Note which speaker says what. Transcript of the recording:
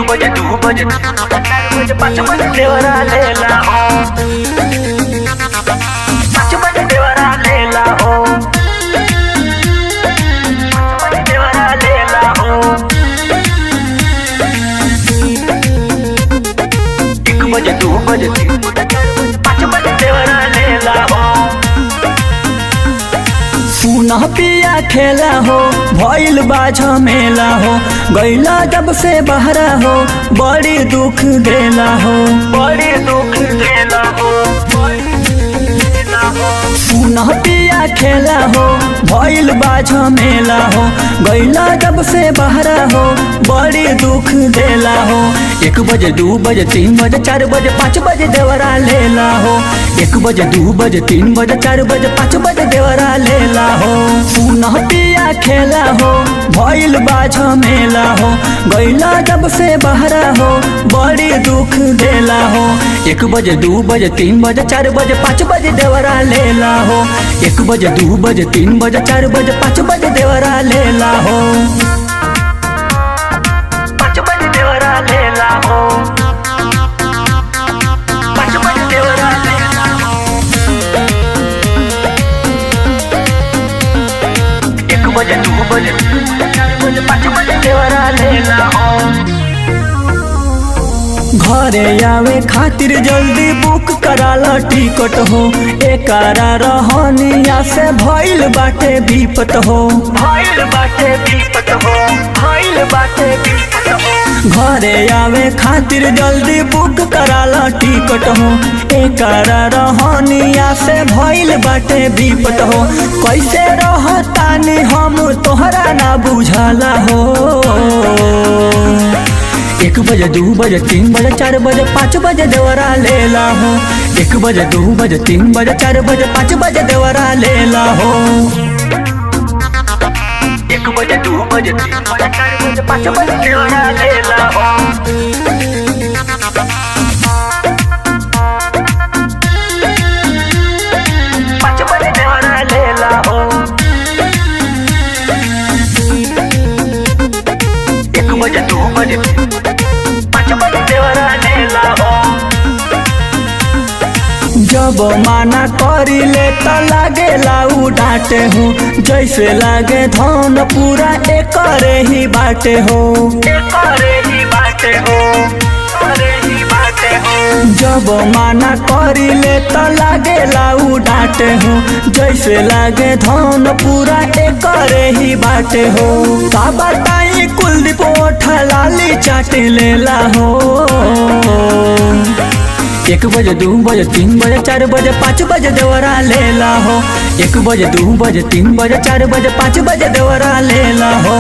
Speaker 1: बजे 2 बजे 4 बजे 5 बजे देवरा लेला हो 5 बजे देवरा लेला हो 5 बजे देवरा लेला हो 1 बजे 2 बजे 3 बजे 5 बजे देवरा लेला हो।
Speaker 2: सुना पिया खेला हो भइल बा झमेला हो गैला जब से बहरा हो बड़ी दुख देला हो
Speaker 1: बड़ी दुख देला हो
Speaker 2: सुना पिया खेला हो भइल बा झमेला हो गैला जब से बहरा हो बड़ी दुख देला हो 1 बजे 2 बजे 3 बजे 4 बजे 5 बजे देवरा लेला हो 1 बजे 2 बजे 3 बजे 4 बजे 5 बजे देवरा लेला हो। सुना पिया खेला हो भइल बा झमेला हो गैला जब से बहरा हो बड़ी दुख देला हो 1 बजे 2 बजे 3 बजे 4 बजे 5 बजे देवरा लेला हो 1 बजे 2 बजे 3 बजे 4 बजे 5 बजे देवरा लेला हो
Speaker 1: 5 बजे देवरा लेला हो 5 बजे देवरा लेला हो 1 बजे 2 बजे 4 बजे 5 बजे देवरा लेला हो।
Speaker 2: घरे आवे खातिर जल्दी बुक कराला टिकट हो एकरा रहनिया से भइल बाटे विपत हो
Speaker 1: भइल बाटे विपत हो भइल बाटे विपत हो।
Speaker 2: घरे आवे खातिर जल्दी बुक कराला टिकट हो एकरा रहनिया से भइल बाटे विपत हो कैसे रहतानी हम तोहरा ना बुझाला हो 1 बजे 2 बजे 3 बजे 4 बजे 5 बजे देवरा लेला हो 1 बजे 2 बजे 3 बजे 4 बजे 5 बजे देवरा लेला हो
Speaker 1: 1 बजे 2 बजे 3 बजे 4 बजे 5 बजे देवरा लेला हो 5 बजे देवरा लेला हो 1 बजे 2 बजे 5 बजे देवरा लेला हो।
Speaker 2: जब माना करिले त लागेला उ डांटे हो जैसे लागे धन पूरा एकरे ही बाटे हो
Speaker 1: एकरे ही बाटे हो एकरे ही बाटे हो।
Speaker 2: जब माना करिले त लागेला उ डांटे हो जैसे लागे धन पूरा एकरे ही बाटे हो का बताई कुलदीप ओठा लाली चाटे लेला हो 1 बजे 2 बजे 3 बजे 4 बजे 5 बजे देवरा लेला हो 1 बजे 2 बजे 3 बजे 4 बजे 5 बजे देवरा लेला हो।